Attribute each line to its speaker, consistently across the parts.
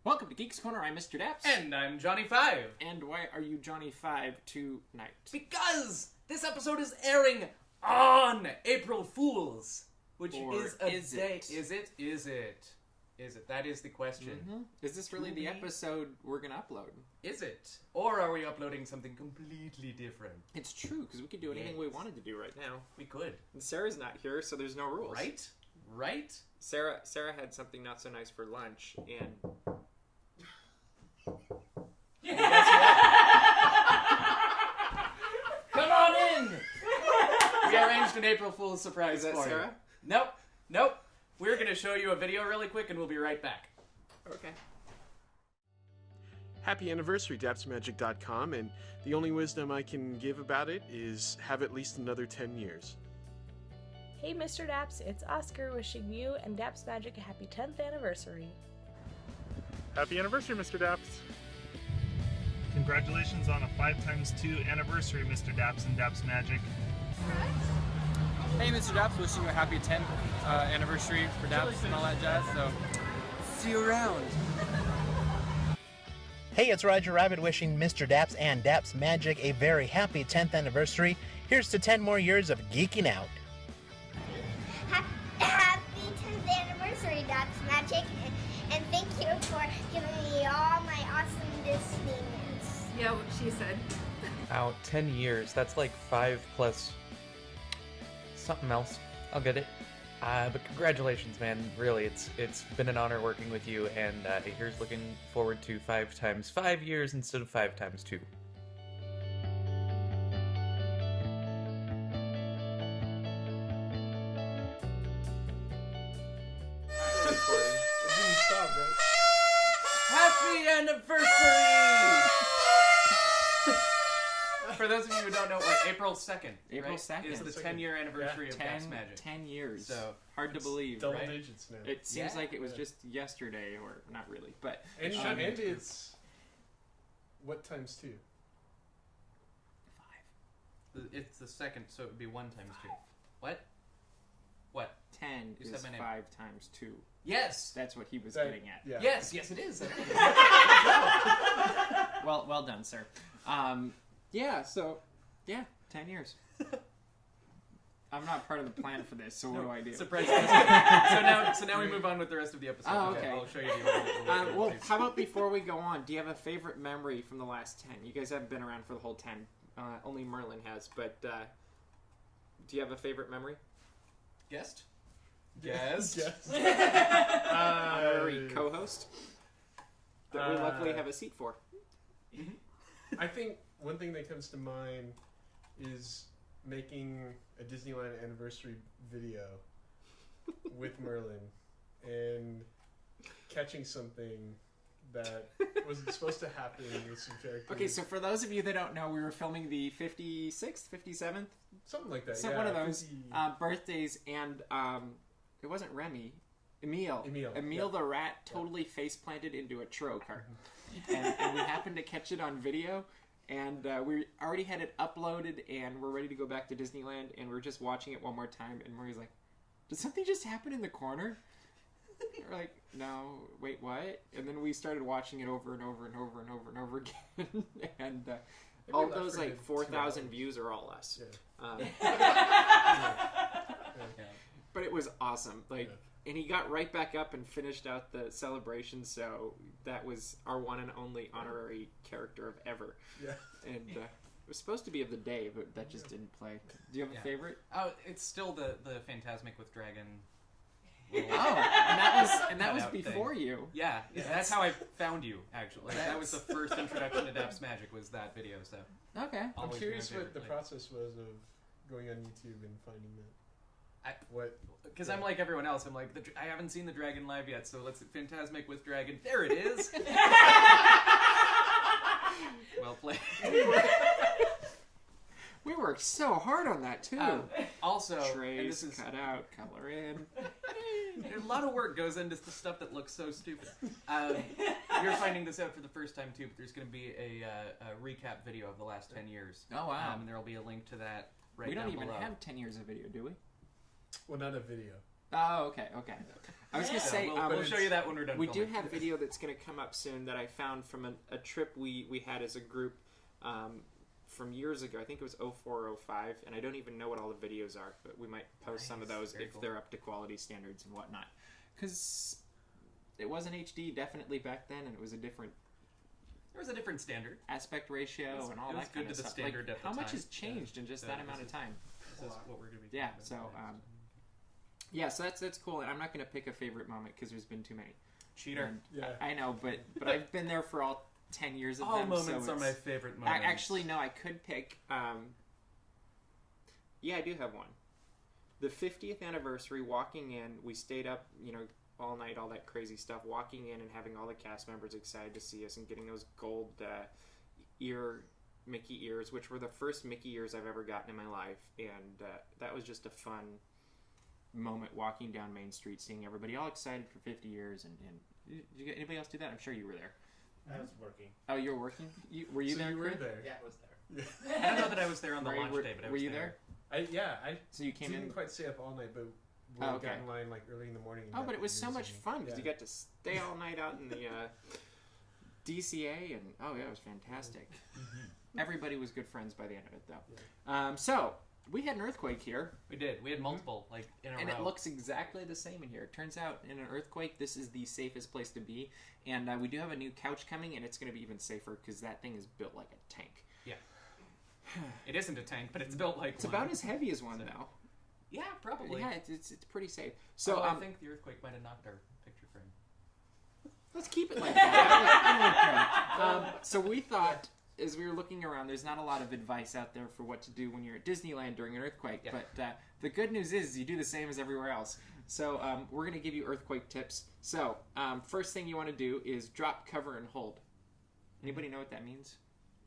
Speaker 1: Welcome to Geeks Corner. I'm Mr. DAPs.
Speaker 2: And I'm Johnny 5.
Speaker 1: And why are you Johnny 5 tonight?
Speaker 2: Because this episode is airing on April Fool's, which is a day. Is it? That is the question.
Speaker 1: Mm-hmm. Is this really the episode we're going to upload?
Speaker 2: Is it? Or are we uploading something completely different?
Speaker 1: It's true, because we could do anything we wanted to do right now.
Speaker 2: We could.
Speaker 1: And Sarah's not here, so there's no rules.
Speaker 2: Right?
Speaker 1: Sarah had something not so nice for lunch, and...
Speaker 2: Come on in! We arranged an April Fool's surprise
Speaker 1: Is that
Speaker 2: for
Speaker 1: Sarah?
Speaker 2: you. Nope. We're going to show you a video really quick and we'll be right back.
Speaker 1: Okay.
Speaker 3: Happy anniversary, dapsmagic.com, and the only wisdom I can give about it is have at least another 10 years.
Speaker 4: Hey Mr. Daps, it's Oscar wishing you and Daps Magic a happy 10th anniversary.
Speaker 5: Happy anniversary, Mr. Daps.
Speaker 6: Congratulations on a 5x2 anniversary, Mr. Daps and Daps Magic.
Speaker 7: Hey, Mr. Daps, wishing you a happy 10th anniversary for Daps and all that jazz, so see you around.
Speaker 8: Hey, it's Roger Rabbit wishing Mr. Daps and Daps Magic a very happy 10th anniversary. Here's to 10 more years of geeking out.
Speaker 9: Happy 10th anniversary, Daps Magic, and thank you for giving me all my awesome Disney news.
Speaker 10: Yeah, what she said.
Speaker 11: Out 10 years. That's like 5 plus something else. I'll get it. But congratulations, man. Really, it's been an honor working with you, and here's looking forward to 5 times 5 years instead of 5 times 2.
Speaker 2: Happy anniversary! For those of you who don't know, April 2nd.
Speaker 1: April 2nd.
Speaker 2: Is the 10-year anniversary of Daps Magic.
Speaker 1: 10 years.
Speaker 2: So
Speaker 1: hard to believe,
Speaker 3: double
Speaker 1: right?
Speaker 3: digits now.
Speaker 1: It seems like it was just yesterday, or not really, but...
Speaker 3: And it's... What times 2?
Speaker 2: 5. It's the second, so it would be 1 times 2. What?
Speaker 1: 10
Speaker 2: You
Speaker 1: is
Speaker 2: said my
Speaker 1: 5
Speaker 2: name.
Speaker 1: times 2.
Speaker 2: Yes!
Speaker 1: That's what he was getting at.
Speaker 3: Yeah.
Speaker 2: Yes, it is.
Speaker 1: Well done, sir. 10 years. I'm not part of the plan for this, so what do I do?
Speaker 2: Surprise. so now we move on with the rest of the episode.
Speaker 1: Oh, okay.
Speaker 2: I'll show you the order.
Speaker 1: Well, how about before we go on, do you have a favorite memory from the last 10? You guys haven't been around for the whole 10. Only Merlin has, but do you have a favorite memory?
Speaker 2: Guest?
Speaker 1: Honorary co-host that we luckily have a seat for.
Speaker 3: I think one thing that comes to mind is making a Disneyland anniversary video with Merlin and catching something that wasn't supposed to happen with some characters.
Speaker 1: Okay, so for those of you that don't know, we were filming the 56th, 57th?
Speaker 3: Something like that,
Speaker 1: one of those birthdays, and it wasn't Remy. Emil the rat totally face-planted into a churro cart. and we happened to catch it on video, and we already had it uploaded, and we're ready to go back to Disneyland, and we're just watching it one more time, and Murray's like, did something just happen in the corner? We're like, no, wait, what? And then we started watching it over and over and over and over and over again, and all those 4,000 views are all us.
Speaker 3: Yeah.
Speaker 1: But it was awesome. And he got right back up and finished out the celebration, so that was our one and only honorary character of ever. Yeah. And it was supposed to be of the day, but that just didn't play. Do you have a favorite?
Speaker 2: Oh, it's still the Phantasmic with Dragon.
Speaker 1: And that was before you.
Speaker 2: Yeah, that's how I found you, actually. That was the first introduction to Daps Magic, was that video, so...
Speaker 1: Okay.
Speaker 3: I'm curious what the process was of going on YouTube and finding that.
Speaker 2: Because I'm like everyone else. I'm like, I haven't seen the Dragon live yet, so let's Phantasmic with Dragon. There it is. Well played.
Speaker 1: We worked so hard on that too.
Speaker 2: Also,
Speaker 1: trace, cut out, color in.
Speaker 2: A lot of work goes into the stuff that looks so stupid. You're finding this out for the first time too, but there's going to be a recap video of the last 10 years.
Speaker 1: Oh wow!
Speaker 2: And there will be a link to that right
Speaker 1: We don't
Speaker 2: down
Speaker 1: even
Speaker 2: below.
Speaker 1: have 10 years of video, do we?
Speaker 3: Well, not a video.
Speaker 1: Oh, okay. I was gonna say
Speaker 2: we'll show you that when we're done.
Speaker 1: We do have video that's gonna come up soon that I found from a trip we had as a group from years ago. I think it was 04, 05, and I don't even know what all the videos are, but we might post some of those if they're up to quality standards and whatnot. Because it wasn't HD definitely back then, and it was a different.
Speaker 2: There was a different standard
Speaker 1: aspect ratio and all that kind of stuff. Like, how much has changed in just that amount of time?
Speaker 2: This is what we're going to be.
Speaker 1: So that's cool. And I'm not going to pick a favorite moment because there's been too many.
Speaker 2: Cheater.
Speaker 1: And, I know, but I've been there for all 10 years of
Speaker 2: all
Speaker 1: them.
Speaker 2: Moments are my favorite moments.
Speaker 1: Actually, no, I could pick. Yeah, I do have one. The 50th anniversary. Walking in, we stayed up, all night, all that crazy stuff. Walking in and having all the cast members excited to see us and getting those gold Mickey ears, which were the first Mickey ears I've ever gotten in my life, and that was just a fun moment walking down Main Street, seeing everybody all excited for 50 years. And did anybody else do that? I'm sure you were there.
Speaker 10: I was working.
Speaker 1: Oh, you were working? Were you there?
Speaker 3: You were there.
Speaker 10: Yeah, I was there.
Speaker 2: I don't know that I was there on the launch day, but I was there.
Speaker 1: Were you there?
Speaker 3: So you didn't quite stay up all night, but we got in line like early in the morning.
Speaker 1: Oh, but it was so much fun because you got to stay all night out in the DCA, and it was fantastic. Everybody was good friends by the end of it, though. Yeah. So we had an earthquake here.
Speaker 2: We did. We had multiple, in a row.
Speaker 1: And it looks exactly the same in here. It turns out, in an earthquake, this is the safest place to be. And we do have a new couch coming, and it's going to be even safer because that thing is built like a tank. Yeah.
Speaker 2: It isn't a tank, but it's built like
Speaker 1: it's one. It's about as heavy as one, though.
Speaker 2: Yeah, probably.
Speaker 1: Yeah, it's pretty safe. So
Speaker 2: I think the earthquake might have knocked our picture frame.
Speaker 1: Let's keep it like that. So we thought, as we were looking around, there's not a lot of advice out there for what to do when you're at Disneyland during an earthquake. Yeah. But the good news is you do the same as everywhere else. So we're going to give you earthquake tips. So first thing you want to do is drop, cover, and hold. Anybody know what that means?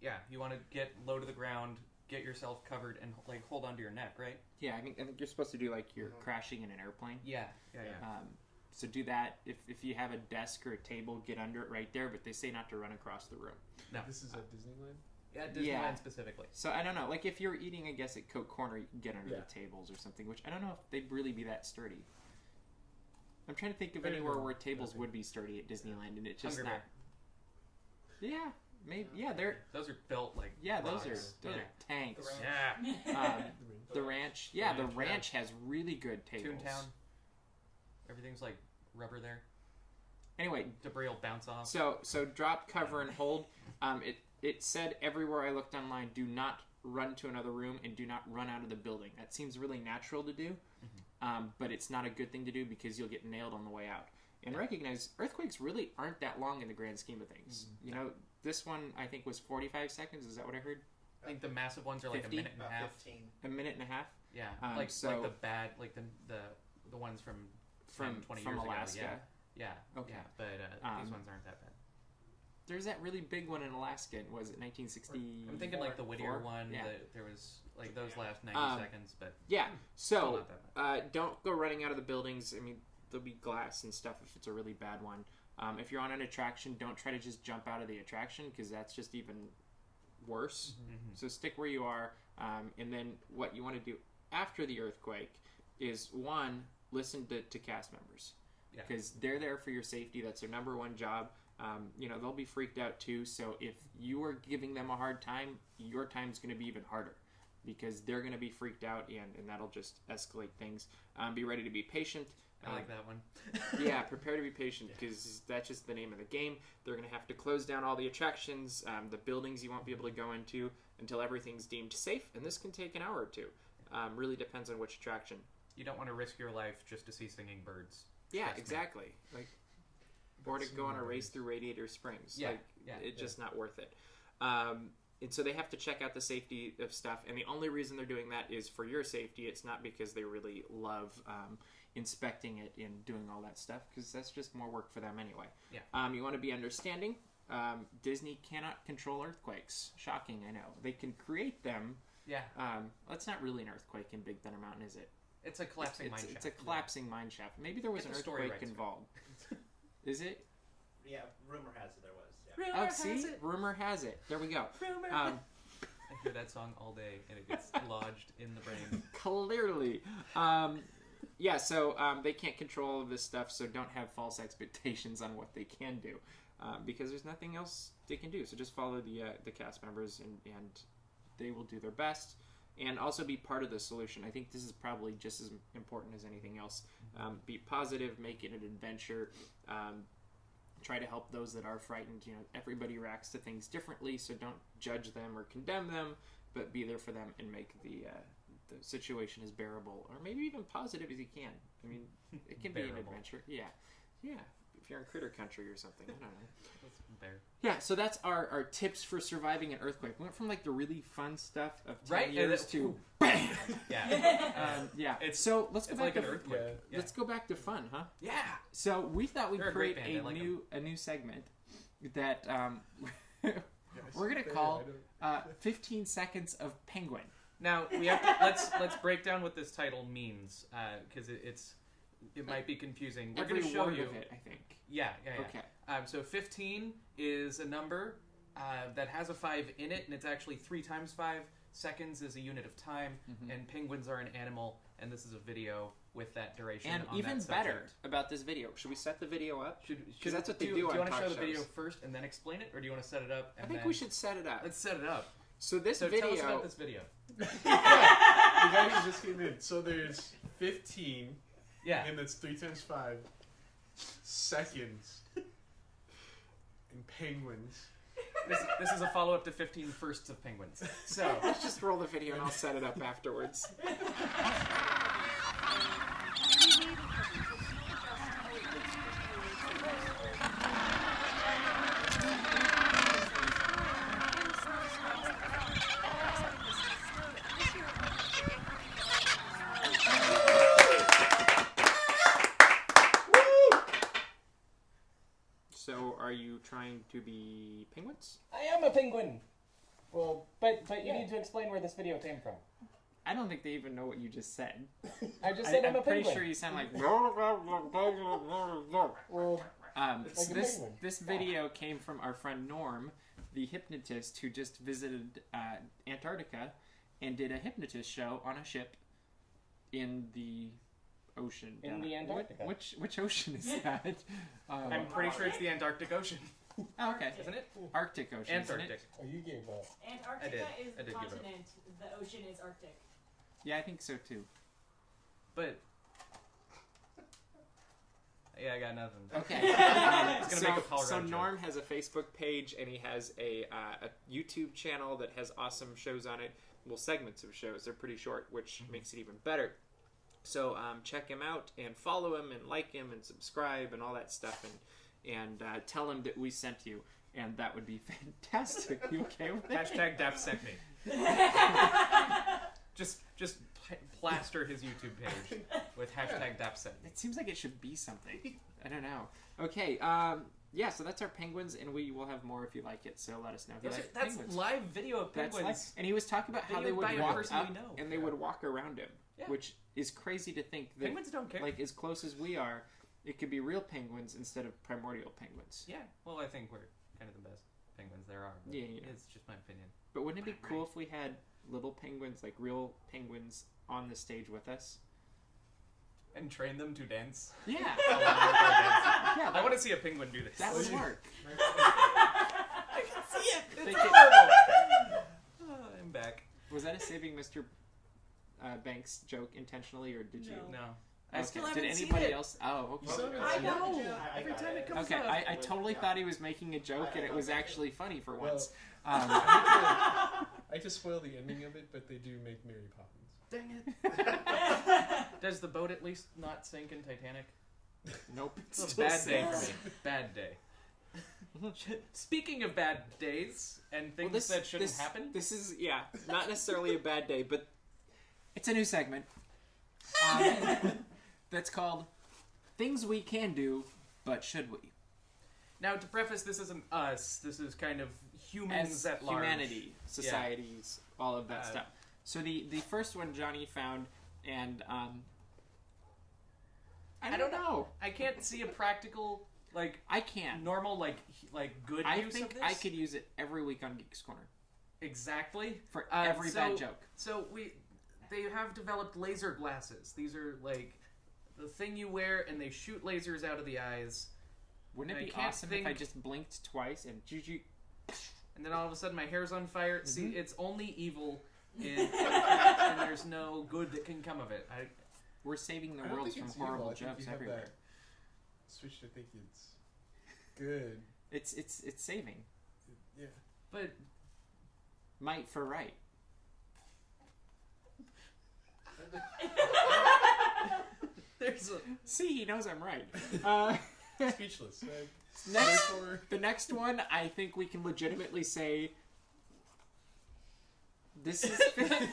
Speaker 2: Yeah, you want to get low to the ground, get yourself covered, and hold onto your neck, right?
Speaker 1: Yeah, I think you're supposed to do like you're crashing in an airplane.
Speaker 2: Yeah.
Speaker 1: So do that. If you have a desk or a table, get under it right there. But they say not to run across the room.
Speaker 3: No. This is at Disneyland?
Speaker 2: Yeah, Disneyland specifically.
Speaker 1: So I don't know. Like if you're eating, I guess at Coke Corner, you can get under the tables or something. Which I don't know if they'd really be that sturdy. I'm trying to think of anywhere where tables would be sturdy at Disneyland, and it's just not. Yeah. Maybe
Speaker 2: those are built like
Speaker 1: those are tanks.
Speaker 2: Yeah.
Speaker 1: The ranch. Yeah, the ranch has really good tables.
Speaker 2: Toontown. Everything's like rubber there.
Speaker 1: Anyway,
Speaker 2: debris will bounce off.
Speaker 1: So drop, cover, and hold. It said everywhere I looked online, do not run to another room and do not run out of the building. That seems really natural to do, but it's not a good thing to do because you'll get nailed on the way out. And recognize earthquakes really aren't that long in the grand scheme of things. You know, this one I think was 45 seconds. Is that what I heard?
Speaker 2: I think the massive ones are like
Speaker 1: 50?
Speaker 2: a minute and a half.
Speaker 10: 15.
Speaker 1: A minute and a half.
Speaker 2: Yeah, like the bad, like the ones from 20 years
Speaker 1: Alaska.
Speaker 2: ago. Yeah.
Speaker 1: Okay.
Speaker 2: Yeah, but these ones aren't that bad.
Speaker 1: There's that really big one in Alaska. Was it 1960?
Speaker 2: I'm thinking like the Whittier one. Yeah. There was like those last 90 seconds, but
Speaker 1: yeah. So don't go running out of the buildings. I mean, there'll be glass and stuff if it's a really bad one. If you're on an attraction, don't try to just jump out of the attraction because that's just even worse. So stick where you are. And then what you want to do after the earthquake is listen to cast members because they're there for your safety. That's their number one job. They'll be freaked out too. So if you are giving them a hard time, your time's going to be even harder because they're going to be freaked out and that'll just escalate things. Be ready to be patient.
Speaker 2: I like that one.
Speaker 1: Yeah, prepare to be patient because that's just the name of the game. They're going to have to close down all the attractions, the buildings you won't be able to go into until everything's deemed safe, and this can take an hour or two. Really depends on which attraction.
Speaker 2: You don't want to risk your life just to see singing birds.
Speaker 1: Yeah, exactly. Or to go on a race through Radiator Springs. It's just not worth it. And so they have to check out the safety of stuff, and the only reason they're doing that is for your safety. It's not because they really love inspecting it and doing all that stuff, because that's just more work for them anyway. You want to be understanding. Disney cannot control earthquakes. Shocking, I know. They can create them. That's not really an earthquake in Big Thunder Mountain, is it?
Speaker 2: It's a collapsing mine shaft.
Speaker 1: It's a collapsing mine shaft. Maybe there was an earthquake involved. Is it?
Speaker 10: Yeah, rumor has it there was.
Speaker 1: Rumor has it. There we go.
Speaker 2: I hear that song all day, and it gets lodged in the brain.
Speaker 1: Clearly. yeah, so they can't control all of this stuff, so don't have false expectations on what they can do, because there's nothing else they can do. So just follow the cast members, and they will do their best, and also be part of the solution. I think this is probably just as important as anything else. Be positive, make it an adventure. Try to help those that are frightened. You know, everybody reacts to things differently, so don't judge them or condemn them, but be there for them and make the situation as bearable, or maybe even positive as you can. I mean, it can be an adventure. Yeah. If you're in critter country or something, I don't know.
Speaker 2: That's fair.
Speaker 1: Yeah, so that's our tips for surviving an earthquake. We went from like the really fun stuff of 10 years to bam.
Speaker 2: Yeah.
Speaker 1: So let's go back
Speaker 2: like
Speaker 1: to
Speaker 2: an earthquake. Yeah.
Speaker 1: Let's go back to fun, huh?
Speaker 2: Yeah.
Speaker 1: So we thought we'd
Speaker 2: They're a
Speaker 1: create
Speaker 2: great band.
Speaker 1: a new segment that we're gonna call 15 Seconds of Penguin.
Speaker 2: Now we have to let's break down what this title means, because it might be confusing. We're going to show you
Speaker 1: of it, I think.
Speaker 2: Yeah.
Speaker 1: Okay.
Speaker 2: So 15 is a number that has a 5 in it, and it's actually 3 times 5. Seconds is a unit of time, and penguins are an animal, and this is a video with that duration.
Speaker 1: And
Speaker 2: on
Speaker 1: even
Speaker 2: that
Speaker 1: better
Speaker 2: subject.
Speaker 1: about this video, should we set the video up?
Speaker 2: Because
Speaker 1: that's what they do on
Speaker 2: Do you want to
Speaker 1: talk
Speaker 2: show the
Speaker 1: shows.
Speaker 2: video first and then explain it, or do you want to set it up? And
Speaker 1: I think
Speaker 2: then...
Speaker 1: we should set it up.
Speaker 2: Let's set it up.
Speaker 1: So this video.
Speaker 2: Tell us about this video.
Speaker 3: The guy who just came in. So there's 15.
Speaker 2: Yeah.
Speaker 3: And that's 3 times 5 seconds. And penguins.
Speaker 2: This is a follow-up to 15 firsts of penguins.
Speaker 1: So let's just roll the video and I'll set it up afterwards. So, are you trying to be penguins?
Speaker 7: I am a penguin. Well, but you need to explain where this video came from.
Speaker 1: I don't think they even know what you just said.
Speaker 7: I just said I'm a penguin.
Speaker 1: I'm pretty sure you sound like.
Speaker 7: Well,
Speaker 1: This video came from our friend Norm, the hypnotist who just visited Antarctica and did a hypnotist show on a ship in the ocean.
Speaker 7: In the Antarctica.
Speaker 1: Which ocean is that?
Speaker 2: I'm pretty sure it's the Antarctic Ocean.
Speaker 1: Oh, okay.
Speaker 2: Isn't it?
Speaker 1: Arctic Ocean.
Speaker 2: Antarctic.
Speaker 1: Isn't it?
Speaker 3: Oh, you gave up.
Speaker 12: Antarctica is the continent. The ocean is Arctic.
Speaker 1: Yeah, I think so too.
Speaker 2: But yeah, I got nothing.
Speaker 1: Okay.
Speaker 2: It's gonna make a Colorado
Speaker 1: so
Speaker 2: joke.
Speaker 1: Norm has a Facebook page and he has a YouTube channel that has awesome shows on it. Well, segments of shows. They're pretty short, which makes it even better. So check him out and follow him and like him and subscribe and all that stuff and tell him that we sent you, and that would be fantastic. You okay with that?
Speaker 2: Hashtag DAPs sent me. Just plaster his YouTube page with hashtag DAPs sent me.
Speaker 1: It seems like it should be something. I don't know. Okay. Yeah, so that's our penguins, and we will have more if you like it. So let us know if you like
Speaker 2: That's
Speaker 1: penguins.
Speaker 2: live video of penguins.
Speaker 1: And he was talking about how they
Speaker 2: Video by
Speaker 1: would
Speaker 2: a
Speaker 1: walk
Speaker 2: person
Speaker 1: up
Speaker 2: we know.
Speaker 1: and they would walk around him, which is crazy to think that
Speaker 2: Penguins don't care.
Speaker 1: like as close as we are, it could be real penguins instead of primordial penguins.
Speaker 2: Yeah, well, I think we're kind of the best penguins there are.
Speaker 1: Yeah.
Speaker 2: It's just my opinion.
Speaker 1: But wouldn't it be cool if we had little penguins, like real penguins, on the stage with us?
Speaker 2: And train them to dance?
Speaker 1: Yeah.
Speaker 2: Yeah, I want to see a penguin do this.
Speaker 1: That would work.
Speaker 2: I can see it. It's
Speaker 1: They
Speaker 2: horrible. I'm back.
Speaker 1: Was that a Saving Mr. Banks joke intentionally, or did you?
Speaker 2: No.
Speaker 1: Okay.
Speaker 2: I still
Speaker 1: Did
Speaker 2: haven't seen
Speaker 1: anybody
Speaker 2: it.
Speaker 1: else? Oh, okay.
Speaker 2: I know. Every time it comes
Speaker 1: Okay,
Speaker 2: up.
Speaker 1: I totally thought he was making a joke, and it was actually funny for once.
Speaker 3: I hate to spoil the ending of it, but they do make Mary Poppins.
Speaker 2: Dang it. Does the boat at least not sink in Titanic?
Speaker 1: Nope.
Speaker 2: It's a bad day for me. Bad day. Speaking of bad days and things that shouldn't happen.
Speaker 1: This is, not necessarily a bad day, but it's a new segment. That's called Things We Can Do, But Should We?
Speaker 2: Now, to preface, this isn't us. This is kind of humans at large.
Speaker 1: Humanity, societies, all of that stuff. So the first one Johnny found, and I don't know.
Speaker 2: I can't see a practical, like...
Speaker 1: I can.
Speaker 2: Normal, like good use of this.
Speaker 1: I could use it every week on Geeks Corner.
Speaker 2: Exactly.
Speaker 1: For every bad joke.
Speaker 2: So they have developed laser glasses. These are like the thing you wear, and they shoot lasers out of the eyes.
Speaker 1: Wouldn't it be awesome if I just blinked twice and
Speaker 2: and then all of a sudden my hair's on fire? Mm-hmm. See, it's only evil, and there's no good that can come of it.
Speaker 1: We're saving the world from horrible jokes everywhere.
Speaker 3: Switch to think it's good.
Speaker 1: It's saving.
Speaker 3: Yeah.
Speaker 2: But
Speaker 1: might for right. See, he knows I'm right.
Speaker 3: Speechless.
Speaker 1: The next one, I think we can legitimately say. This is.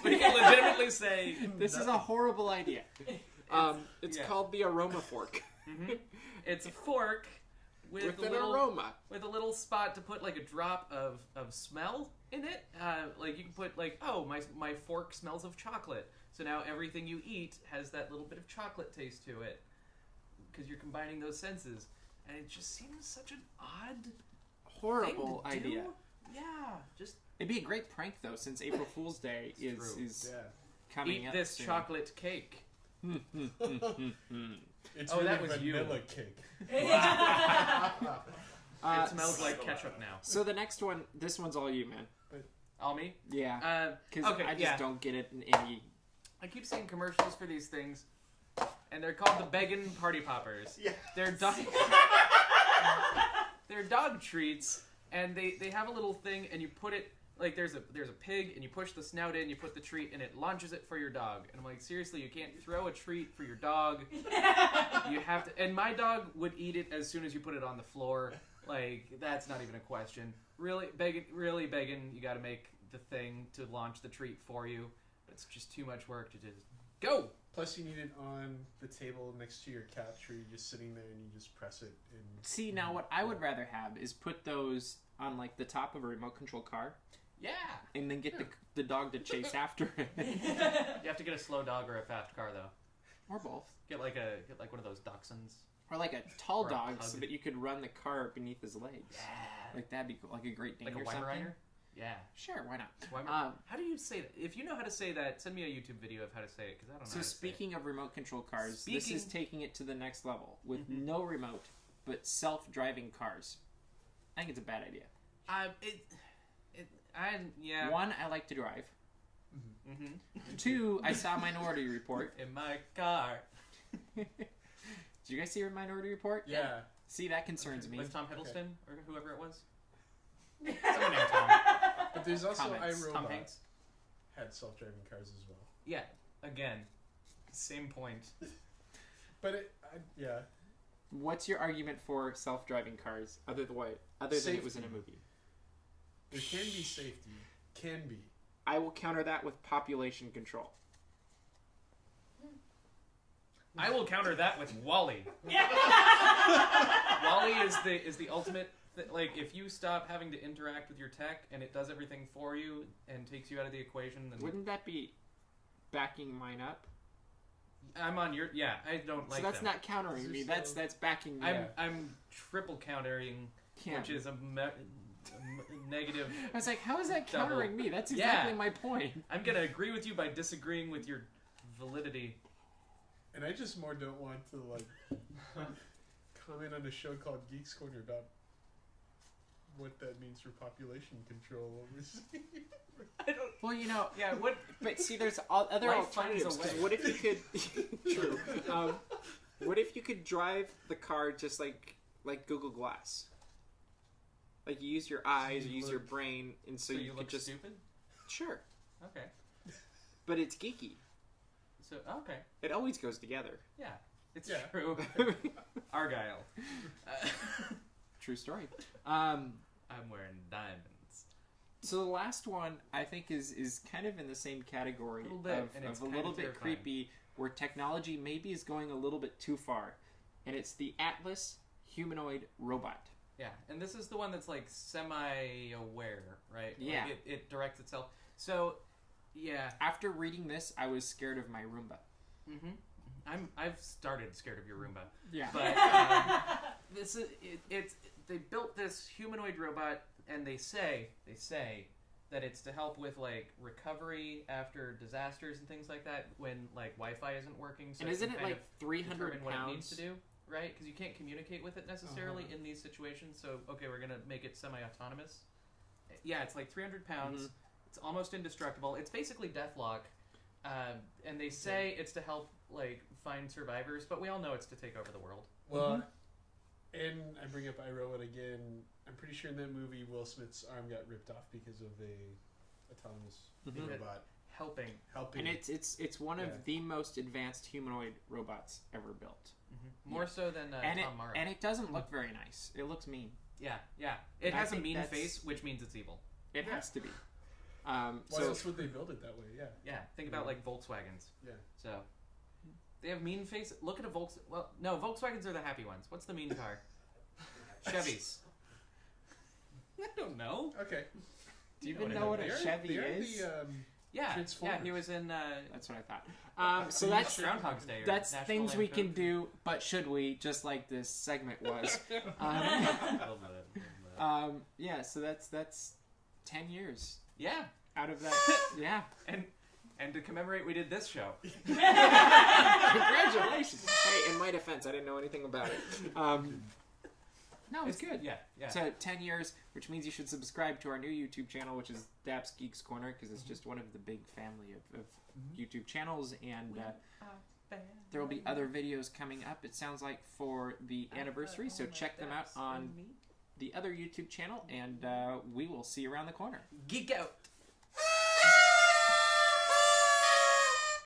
Speaker 2: We can legitimately say
Speaker 1: this is a horrible idea. It's called the aroma fork.
Speaker 2: Mm-hmm. It's a fork with
Speaker 1: an aroma,
Speaker 2: with a little spot to put like a drop of smell in it. Like you can put like, oh, my fork smells of chocolate. So now everything you eat has that little bit of chocolate taste to it because you're combining those senses, and it just seems such an odd,
Speaker 1: horrible idea.
Speaker 2: Yeah, just
Speaker 1: it'd be a great prank though, since April Fool's Day is coming up.
Speaker 2: Eat this
Speaker 1: soon.
Speaker 2: Chocolate cake.
Speaker 3: It's really
Speaker 2: that was
Speaker 3: vanilla cake.
Speaker 2: It smells like ketchup now.
Speaker 1: So the next one, this one's all you, man.
Speaker 2: All me?
Speaker 1: Yeah. Because I just don't get it in any.
Speaker 2: I keep seeing commercials for these things, and they're called the Beggin' Party Poppers.
Speaker 3: Yeah.
Speaker 2: They're dog treats, and they have a little thing, and you put it like there's a pig, and you push the snout in, you put the treat, and it launches it for your dog. And I'm like, seriously, you can't throw a treat for your dog. You have to. And my dog would eat it as soon as you put it on the floor. Like that's not even a question. Really begging, you got to make the thing to launch the treat for you. It's just too much work to just go.
Speaker 3: Plus, you need it on the table next to your cat tree, just sitting there, and you just press it. And
Speaker 1: see, now what I would rather have is put those on like the top of a remote control car.
Speaker 2: Yeah.
Speaker 1: And then get the dog to chase after it.
Speaker 2: You have to get a slow dog or a fast car though,
Speaker 1: or both.
Speaker 2: Get like one of those dachshunds.
Speaker 1: Or like a tall dog, so that you could run the car beneath his legs.
Speaker 2: Yeah.
Speaker 1: Like that'd be cool. Like a Great Dane
Speaker 2: like a
Speaker 1: or something.
Speaker 2: Weimaraner? Yeah.
Speaker 1: Sure, why not?
Speaker 2: How do you say that? If you know how to say that, send me a YouTube video of how to say it, because I don't know.
Speaker 1: So speaking of remote control cars, this is taking it to the next level with no remote, but self-driving cars. I think it's a bad idea. One, I like to drive.
Speaker 2: Mm-hmm.
Speaker 1: Two, I saw Minority Report
Speaker 2: in my car.
Speaker 1: Did you guys see Minority Report?
Speaker 3: Yeah.
Speaker 1: See, that concerns me.
Speaker 2: With Tom Hiddleston or whoever it was. Someone named Tom.
Speaker 3: But there's also
Speaker 2: Tom
Speaker 3: iRobot
Speaker 2: Hanks
Speaker 3: had self-driving cars as well.
Speaker 2: Yeah. Again, same point.
Speaker 3: But yeah.
Speaker 1: What's your argument for self-driving cars, other than it was in a movie?
Speaker 3: There can be safety. Can be.
Speaker 1: I will counter that with population control.
Speaker 2: I will counter that with WALL-E. WALL-E is the ultimate. Like, if you stop having to interact with your tech and it does everything for you and takes you out of the equation, then
Speaker 1: wouldn't that be backing mine up?
Speaker 2: I'm on your. Yeah, I don't like.
Speaker 1: So that's
Speaker 2: them.
Speaker 1: Not countering me. That's backing me.
Speaker 2: I'm triple countering, which is a negative.
Speaker 1: I was like, how is that countering me? That's exactly my point.
Speaker 2: I'm gonna agree with you by disagreeing with your validity.
Speaker 3: And I just more don't want to like comment on a show called Geeks Corner about what that means for population control overseas.
Speaker 1: Well, yeah. What? But see, there's other alternatives. What if you could? True. What if you could drive the car just like Google Glass? Like you use your eyes, you use your brain, and so you could just
Speaker 2: stupid.
Speaker 1: Sure.
Speaker 2: Okay.
Speaker 1: But it's geeky.
Speaker 2: So okay.
Speaker 1: It always goes together.
Speaker 2: Yeah, it's true. Argyle.
Speaker 1: True story.
Speaker 2: I'm wearing diamonds.
Speaker 1: So the last one I think is kind of in the same category of a little bit creepy, where technology maybe is going a little bit too far, and it's the Atlas humanoid robot.
Speaker 2: Yeah, and this is the one that's like semi-aware, right?
Speaker 1: Yeah,
Speaker 2: like it directs itself. So, yeah.
Speaker 1: After reading this, I was scared of my Roomba.
Speaker 2: Mm-hmm. I've started scared of your Roomba.
Speaker 1: Yeah,
Speaker 2: but this is it's they built this humanoid robot, and they say that it's to help with like recovery after disasters and things like that when like Wi-Fi isn't working. So
Speaker 1: and isn't it like 300
Speaker 2: pounds? What it needs
Speaker 1: pounds?
Speaker 2: to do, right? Because you can't communicate with it necessarily in these situations. So okay, we're gonna make it semi-autonomous. Yeah, it's like 300 pounds. It's almost indestructible. It's basically Deathlock, and they say it's to help like find survivors, but we all know it's to take over the world.
Speaker 3: Well, and I bring up iRobot again. I'm pretty sure in that movie Will Smith's arm got ripped off because of a autonomous robot
Speaker 2: helping.
Speaker 1: And it's one of the most advanced humanoid robots ever built.
Speaker 2: More so than Tom Morrow.
Speaker 1: And it doesn't look very nice. It looks mean.
Speaker 2: Yeah. It has a mean face, which means it's evil.
Speaker 1: It has to be.
Speaker 3: Why else would they build it that way?
Speaker 2: Yeah. Think about like Volkswagens.
Speaker 3: Yeah.
Speaker 2: So they have mean face. Look at a Volkswagen. Well, no, Volkswagens are the happy ones. What's the mean car? Chevys. I don't know.
Speaker 3: Okay.
Speaker 1: Do you even know what a Chevy is?
Speaker 2: Yeah, he was in.
Speaker 1: That's what I thought. So that's
Speaker 2: Groundhog's Day.
Speaker 1: That's
Speaker 2: National
Speaker 1: things we
Speaker 2: Lampoon.
Speaker 1: can do, but should we? Just like this segment was. Yeah. So that's 10 years.
Speaker 2: Yeah.
Speaker 1: Out of that, yeah.
Speaker 2: And to commemorate, we did this show.
Speaker 1: Congratulations. Hey, in my defense, I didn't know anything about it. No, it's good.
Speaker 2: Yeah.
Speaker 1: So 10 years, which means you should subscribe to our new YouTube channel, which is DAPs Geeks Corner, because it's just one of the big family of YouTube channels, and there will be other videos coming up, it sounds like, for the anniversary, so check them out on the other YouTube channel, and we will see you around the corner.
Speaker 2: Geek out!